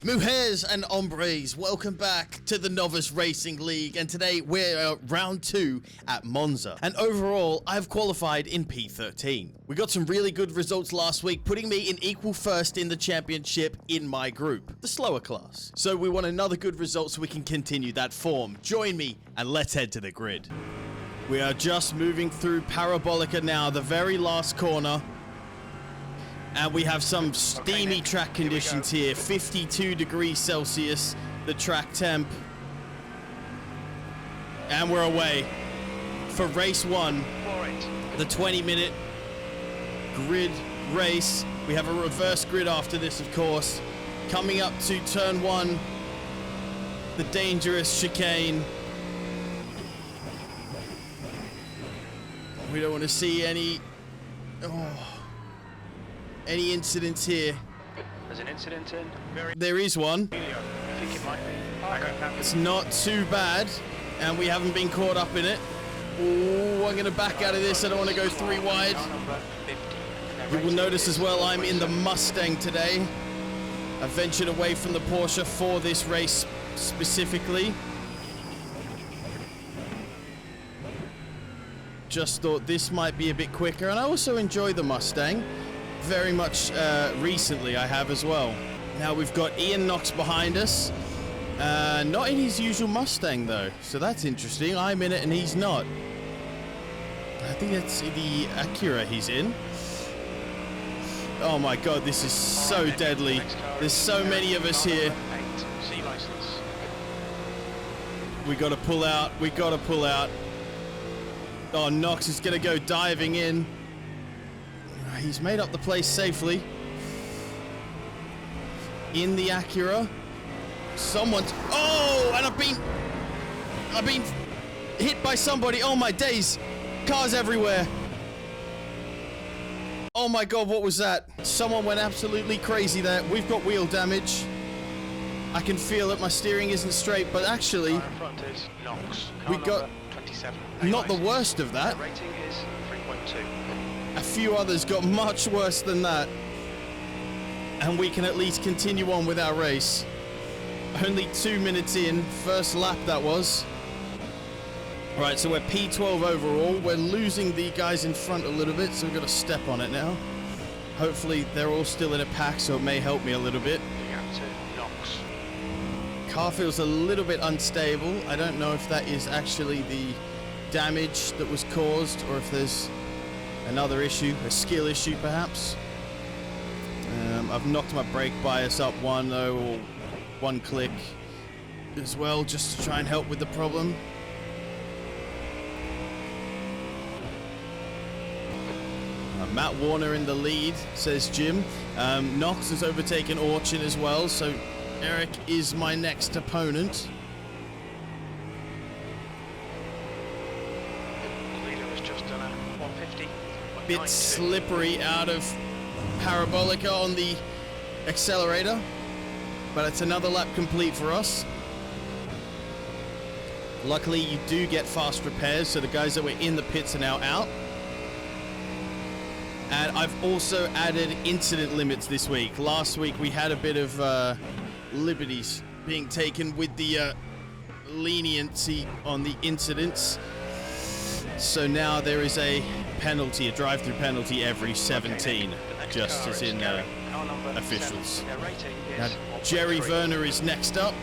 Mujeres and hombres, welcome back to the Novice Racing League, and today we're round 2 at Monza, and overall I've qualified in P13. We got some really good results last week, putting me in equal first in the championship in my group, the slower class. So we want another good result so we can continue that form. Join me and let's head to the grid. We are just moving through Parabolica now, the very last corner. And we have some steamy track conditions here. 52 degrees Celsius, the track temp. And we're away for race 1, the 20-minute grid race. We have a reverse grid after this, of course. Coming up to turn 1, the dangerous chicane. We don't want to see any incidents here. There's an incident in. There is one. I think it might be. It's not too bad, and we haven't been caught up in it. Oh, I'm going to back out of this. I don't want to go 3 wide. You will notice as well I'm in the Mustang today. I ventured away from the Porsche for this race specifically. Just thought this might be a bit quicker, and I also enjoy the Mustang. Very much recently I have as well. Now we've got Ian Knox behind us. Not in his usual Mustang though, so that's interesting. I'm in it and he's not. I think that's the Acura he's in. Oh my god, this is so deadly. There's so many of us here. We gotta pull out, we gotta pull out. Oh, Knox is gonna go diving in. He's made up the place safely. In the Acura. Someone's... Oh! And I've been hit by somebody. Oh my days. Cars everywhere. Oh my god, what was that? Someone went absolutely crazy there. We've got wheel damage. I can feel that my steering isn't straight, but actually... we got... 27. Not the worst of that. The rating is 3.2. A few others got much worse than that. And we can at least continue on with our race. Only 2 minutes in, first lap that was. Right, so we're P12 overall. We're losing the guys in front a little bit, so we've got to step on it now. Hopefully they're all still in a pack, so it may help me a little bit. Car feels a little bit unstable. I don't know if that is actually the damage that was caused, or if there's another issue, a skill issue perhaps. I've knocked my brake bias up 1 though, or 1 click as well, just to try and help with the problem. Matt Warner in the lead, says Jim. Knox has overtaken Orchin as well, so Eric is my next opponent. Bit slippery out of Parabolica on the accelerator, but it's another lap complete for us. Luckily you do get fast repairs, so the guys that were in the pits are now out. And I've also added incident limits this week. Last week we had a bit of liberties being taken with the leniency on the incidents. So now there is a penalty, a drive-through penalty every 17, just as in officials. Now Jerry Werner is next up.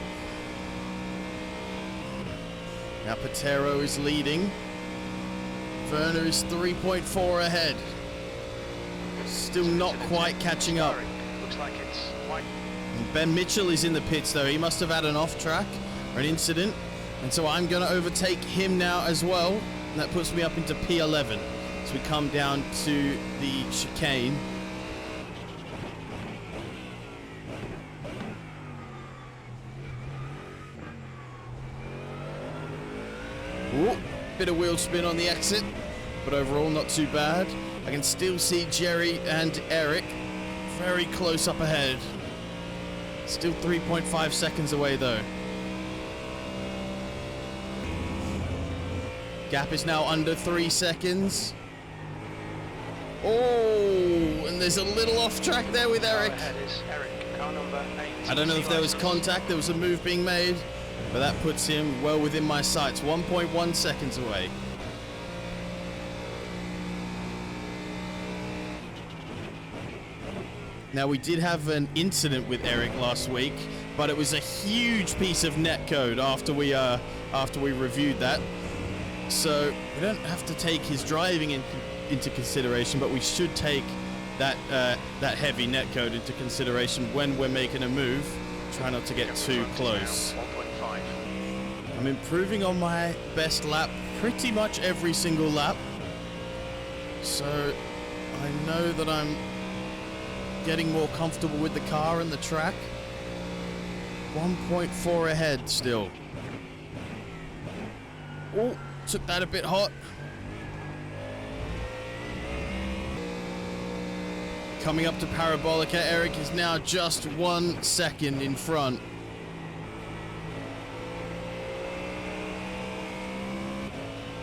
Now Patero is leading. Werner is 3.4 ahead. Still not quite catching up. Ben Mitchell is in the pits though. He must have had an off-track or an incident. And so I'm going to overtake him now as well. And that puts me up into P11 as we come down to the chicane. Ooh, bit of wheel spin on the exit, but overall not too bad. I can still see Jerry and Eric very close up ahead. Still 3.5 seconds away though. Gap is now under 3 seconds. Oh, and there's a little off track there with Eric. Ahead is Eric, car number 8. I don't know if there was contact, there was a move being made, but that puts him well within my sights, 1.1 seconds away. Now, we did have an incident with Eric last week, but it was a huge piece of netcode after we reviewed that. So we don't have to take his driving into consideration, but we should take that heavy netcode into consideration when we're making a move. Try not to get too close. 1.5. I'm improving on my best lap pretty much every single lap. So I know that I'm getting more comfortable with the car and the track. 1.4 ahead still. Oh, took that a bit hot. Coming up to Parabolica, Eric is now just 1 second in front.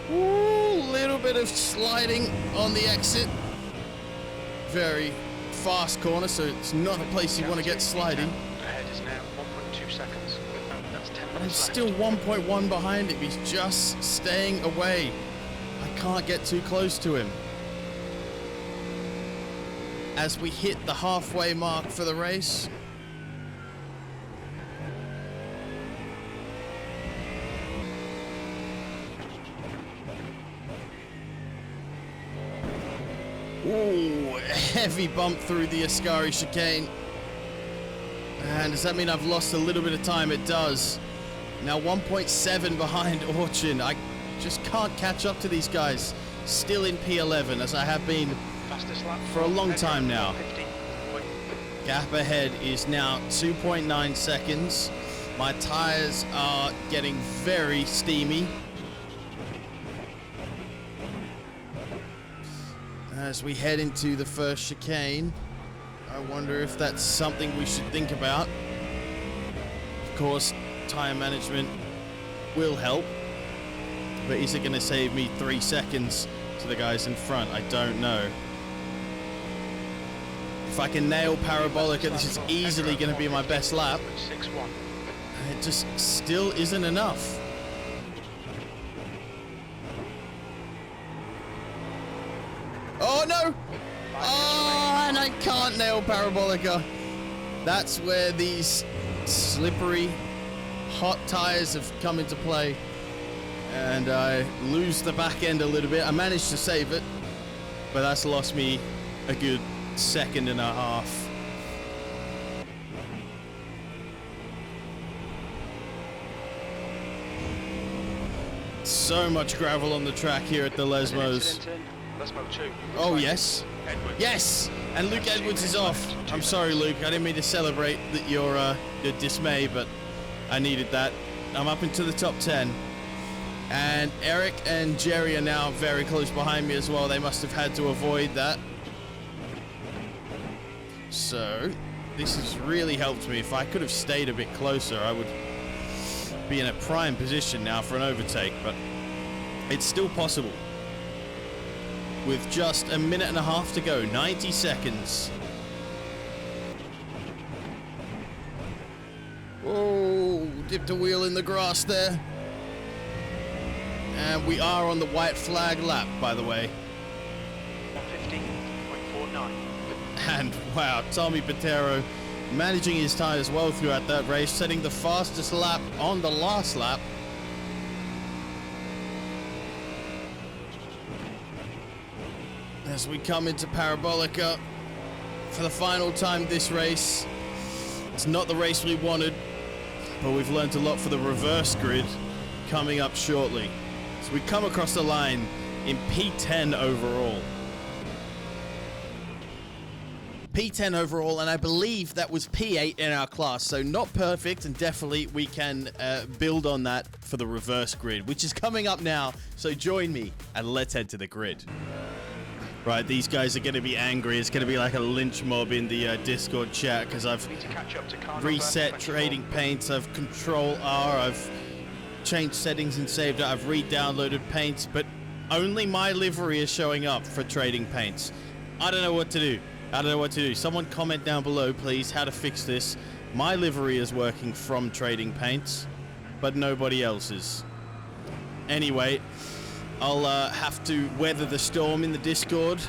Ooh, little bit of sliding on the exit. Very fast corner, so it's not a place you want to get sliding. Ahead is now 1.2 seconds. That's 10 I'm minutes still left. 1.1 behind him. He's just staying away. I can't get too close to him. As we hit the halfway mark for the race. Ooh, heavy bump through the Ascari chicane. And does that mean I've lost a little bit of time? It does. Now 1.7 behind Orchin. I just can't catch up to these guys. Still in P11, as I have been Fastest lap for a long time now. 15. Gap ahead is now 2.9 seconds. My tires are getting very steamy. As we head into the first chicane, I wonder if that's something we should think about. Of course, tire management will help, but is it going to save me 3 seconds to the guys in front? I don't know. If I can nail Parabolica, this is easily going to be my best lap. 6-1. And it just still isn't enough. Oh no! Oh, and I can't nail Parabolica. That's where these slippery, hot tires have come into play. And I lose the back end a little bit. I managed to save it, but that's lost me a good second and a half. So much gravel on the track here at the Lesmos. Lesmo 2. Oh yes, Edwards. yes, and Luke Edwards is off. I'm sorry, Luke. I didn't mean to celebrate that your dismay, but I needed that. I'm up into the top 10, and Eric and Jerry are now very close behind me as well. They must have had to avoid that. So this has really helped me. If I could have stayed a bit closer, I would be in a prime position now for an overtake, but it's still possible. With just a minute and a half to go, 90 seconds. Oh, dipped a wheel in the grass there. And we are on the white flag lap, by the way. 115.49. And wow, Tommy Patero managing his tires well throughout that race, setting the fastest lap on the last lap. As we come into Parabolica for the final time this race. It's not the race we wanted, but we've learned a lot for the reverse grid coming up shortly. So we come across the line in P10 overall. P10 overall, and I believe that was P8 in our class, so not perfect, and definitely we can build on that for the reverse grid, which is coming up now. So join me and let's head to the grid. Right, these guys are going to be angry. It's going to be like a lynch mob in the Discord chat because I've Need to catch up to car reset number 24. trading paints. I've Control R. I've changed settings and saved it. I've re-downloaded paints, but only my livery is showing up for trading paints. I don't know what to do. I don't know what to do. Someone comment down below, please, how to fix this. My livery is working from Trading Paints, but nobody else's. Anyway, I'll have to weather the storm in the Discord.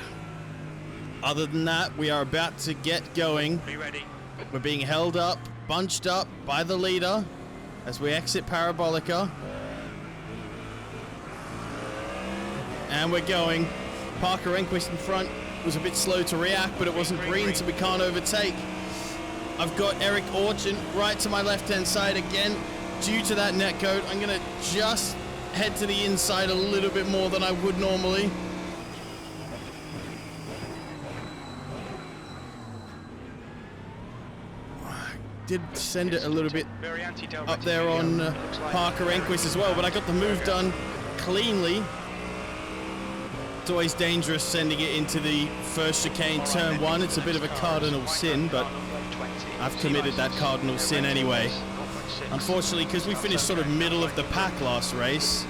Other than that, we are about to get going. Be ready. We're being held up, bunched up by the leader as we exit Parabolica. And we're going. Parker Enquist in front was a bit slow to react, but it wasn't green, so we can't overtake. I've got Eric Orchin right to my left-hand side again. Due to that netcode, I'm going to just head to the inside a little bit more than I would normally. Did send it a little bit up there on Parker Enquist as well, but I got the move done cleanly. It's always dangerous sending it into the first chicane, turn 1. It's a bit of a cardinal sin, but I've committed that cardinal sin anyway. Unfortunately, because we finished sort of middle of the pack last race,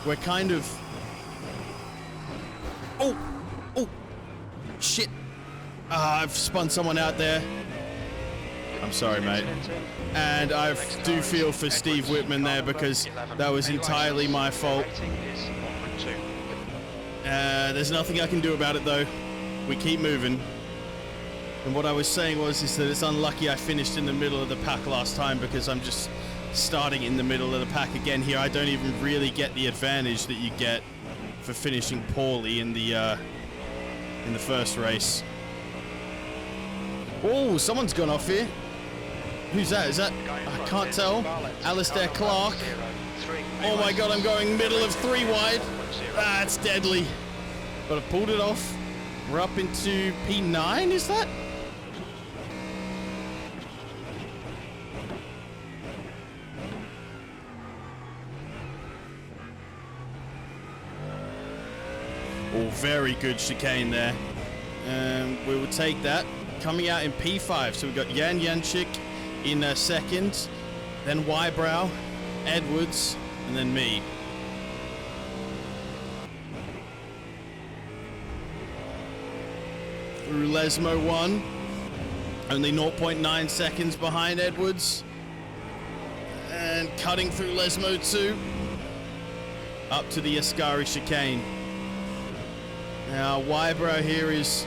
we're kind of... Oh! Shit! I've spun someone out there. I'm sorry, mate. And I do feel for Steve Whitman there, because that was entirely my fault. There's nothing I can do about it, though. We keep moving. And what I was saying is that it's unlucky I finished in the middle of the pack last time, because I'm just starting in the middle of the pack again here. I don't even really get the advantage that you get for finishing poorly in the first race. Oh, someone's gone off here. Who's that? Is that... I can't tell. Alistair Clark. Oh my god, I'm going middle of 3 wide. That's deadly. But I pulled it off. We're up into P9, is that? Oh, very good chicane there. We will take that. Coming out in P5, so we've got Jan Janchik in second, then Wybrow, Edwards, and then me. Through Lesmo 1, only 0.9 seconds behind Edwards, and cutting through Lesmo 2, up to the Ascari chicane. Now Wybrow here is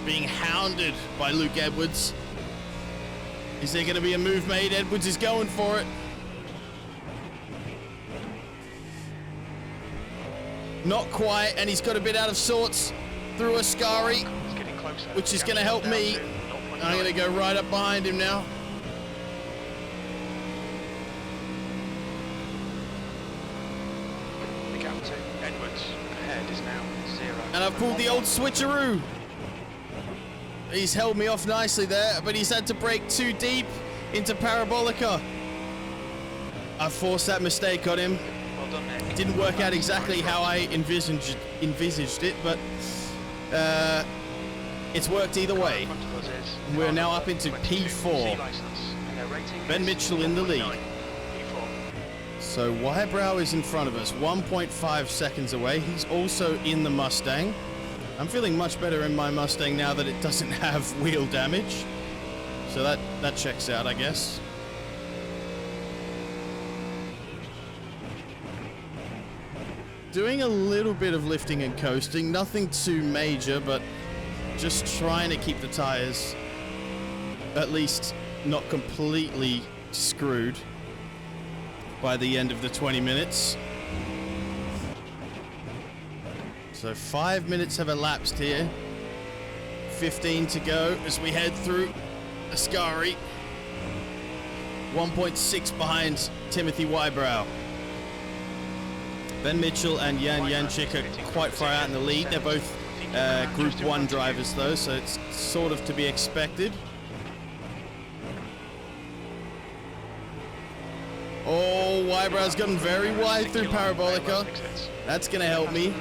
being hounded by Luke Edwards. Is there going to be a move made? Edwards is going for it. Not quite, and he's got a bit out of sorts through Ascari, which is going to help me. I'm going to go right up behind him now. The gap to Edwards ahead is now 0. And I've pulled the old switcheroo. He's held me off nicely there, but he's had to brake too deep into Parabolica. I forced that mistake on him. Well done, Nick. Didn't work out exactly how I envisaged it, but it's worked either way. We're now up into P4. Ben Mitchell in the lead. So Wybrow is in front of us, 1.5 seconds away. He's also in the Mustang. I'm feeling much better in my Mustang now that it doesn't have wheel damage. So that checks out, I guess. Doing a little bit of lifting and coasting, nothing too major, but just trying to keep the tires at least not completely screwed by the end of the 20 minutes. So 5 minutes have elapsed here. 15 to go as we head through Ascari. 1.6 behind Timothy Wybrow. Ben Mitchell and Jan Janchik are quite far out in the lead. They're both Group 1 drivers though, so it's sort of to be expected. Oh, Wybrow's gotten very wide through Parabolica. That's going to help me.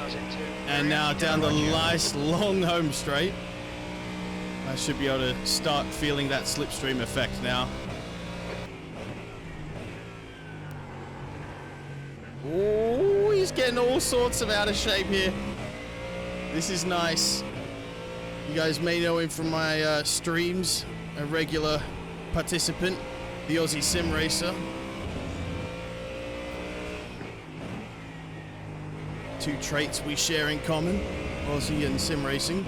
And now down the nice long home straight. I should be able to start feeling that slipstream effect now. Oh, he's getting all sorts of out of shape here. This is nice. You guys may know him from my streams, a regular participant, the Aussie sim racer. Two traits we share in common, Aussie and sim racing.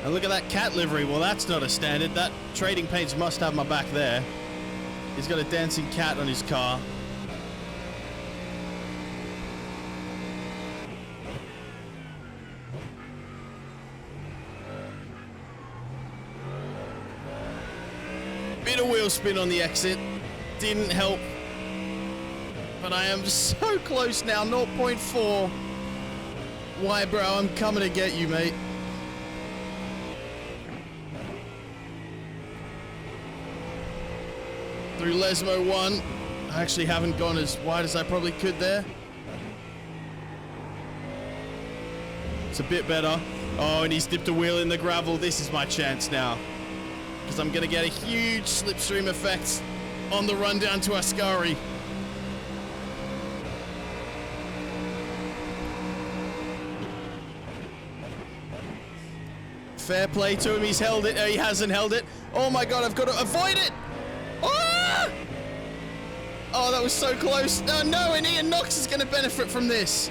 And look at that cat livery. Well, that's not a standard. That Trading Paints must have my back there. He's got a dancing cat on his car. Bit of wheel spin on the exit. Didn't help. But I am so close now. 0.4. Why, bro? I'm coming to get you, mate. Through Lesmo 1. I actually haven't gone as wide as I probably could there. It's a bit better. Oh, and he's dipped a wheel in the gravel. This is my chance now. Because I'm going to get a huge slipstream effect on the run down to Ascari. Fair play to him. He's held it. He hasn't held it. Oh my God, I've got to avoid it. Oh! Oh, that was so close. Oh no, and Ian Knox is going to benefit from this.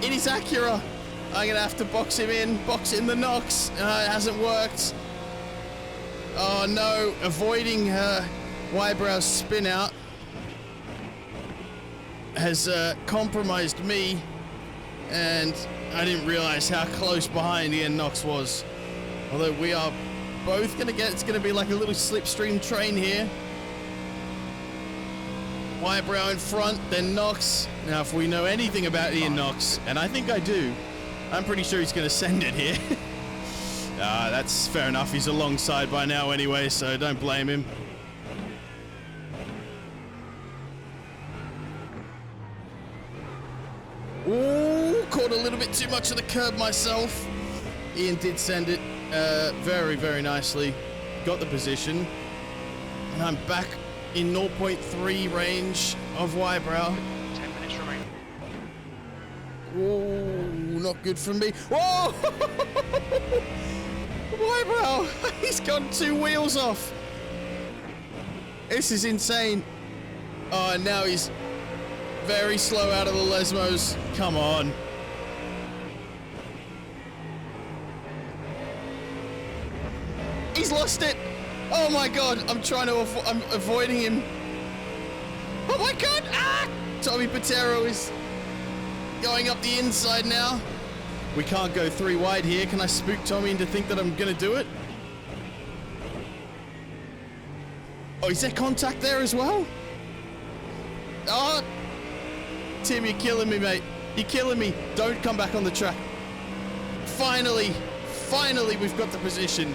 In his Acura. I'm going to have to box him in. Box in the Knox. It hasn't worked. Oh no, avoiding Wybrow's spin out has compromised me. And I didn't realize how close behind Ian Knox was. Although we are both going to get, it's going to be like a little slipstream train here. Wybrow in front, then Knox. Now, if we know anything about Ian Knox, and I think I do, I'm pretty sure he's going to send it here. That's fair enough. He's alongside by now anyway, so don't blame him. Ooh, caught a little bit too much of the curb myself. Ian did send it very, very nicely. Got the position. And I'm back in 0.3 range of Wybrow. 10 minutes remaining. Ooh, not good for me. Whoa! Wybrow! He's got 2 wheels off. This is insane. Oh, and now he's very slow out of the Lesmos. Come on. He's lost it. Oh my God, I'm trying to I'm avoiding him. Oh my God, Tommy Patero is going up the inside now. We can't go 3 wide here. Can I spook Tommy into think that I'm gonna do it? Oh, is there contact there as well? Oh, Tim, you're killing me, mate. You're killing me. Don't come back on the track. Finally, we've got the position.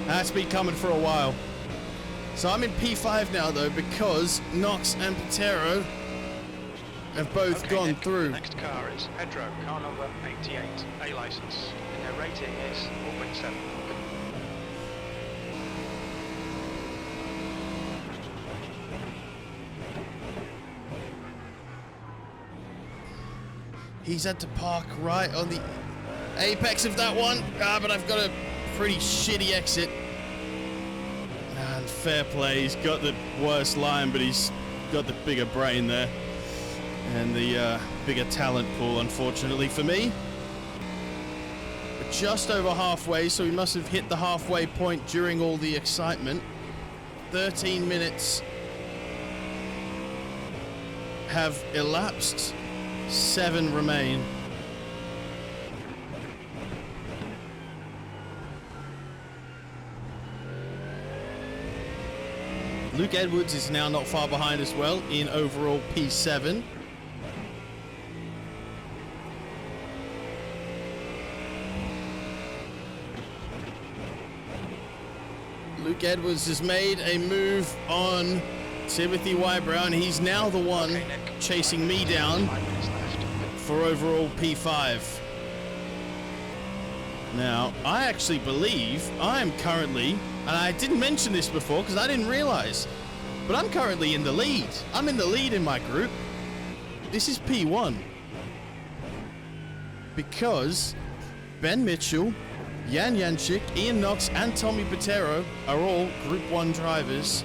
That's been coming for a while. So I'm in P5 now, though, because Knox and Patero have both gone Nick, through. The next car is Pedro, car number 88, A license, and their rating is 4.7. He's had to park right on the apex of that one, but I've got a pretty shitty exit. And fair play, he's got the worst line, but he's got the bigger brain there. And the bigger talent pool, unfortunately for me. But just over halfway, so we must have hit the halfway point during all the excitement. 13 minutes have elapsed. 7 remain. Luke Edwards is now not far behind as well in overall P7. Luke Edwards has made a move on Timothy Wybrow, and he's now the one chasing me down for overall P5. Now, I actually believe I'm currently, and I didn't mention this before because I didn't realize, but I'm currently in the lead. I'm in the lead in my group. This is P1. Because Ben Mitchell, Jan Janchik, Ian Knox, and Tommy Patero are all Group 1 drivers.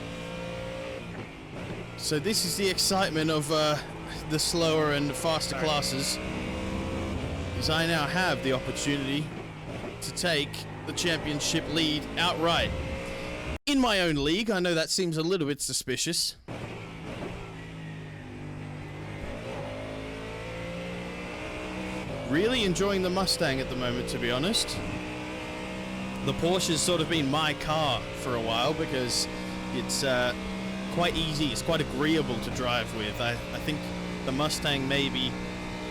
So this is the excitement of the slower and faster classes, as I now have the opportunity to take the championship lead outright. In my own league, I know that seems a little bit suspicious. Really enjoying the Mustang at the moment, to be honest. The Porsche's sort of been my car for a while because it's quite easy, it's quite agreeable to drive with. I think the Mustang maybe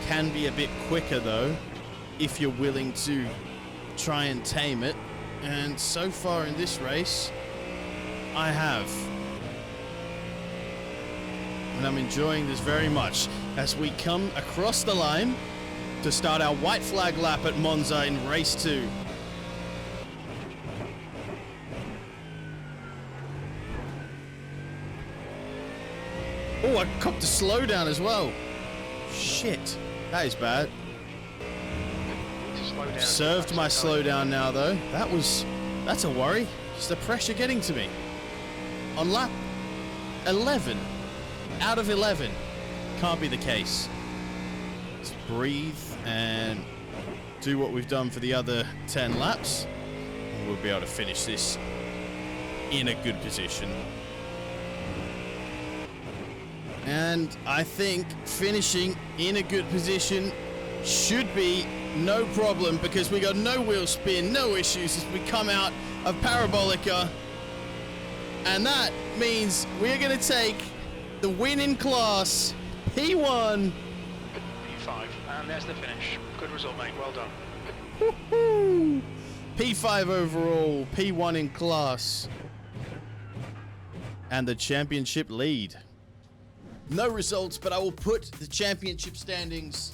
can be a bit quicker though, if you're willing to try and tame it. And so far in this race, I have. And I'm enjoying this very much as we come across the line to start our white flag lap at Monza in race 2. Oh, I copped a slowdown as well. Shit, that is bad. Served my slowdown now though. That's a worry. Is the pressure getting to me? On lap 11 out of 11. Can't be the case. Let's breathe and do what we've done for the other 10 laps. And we'll be able to finish this in a good position. And I think finishing in a good position should be no problem because we got no wheel spin, no issues as we come out of Parabolica. And that means we're going to take the win in class, P1. P5, and there's the finish. Good result, mate. Well done. Woohoo! P5 overall, P1 in class. And the championship lead. No results, but I will put the championship standings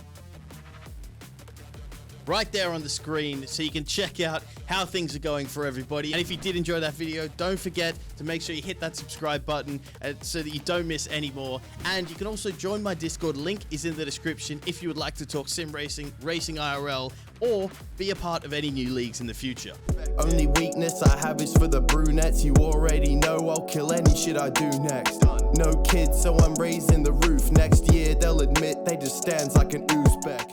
right there on the screen so you can check out how things are going for everybody. And if you did enjoy that video, don't forget to make sure you hit that subscribe button so that you don't miss any more. And you can also join my Discord. Link is in the description if you would like to talk sim racing, racing IRL, or be a part of any new leagues in the future. Only weakness I have is for the brunettes. You already know I'll kill any shit I do next. No kids, so I'm raising the roof. Next year they'll admit they just stands like an Uzbek.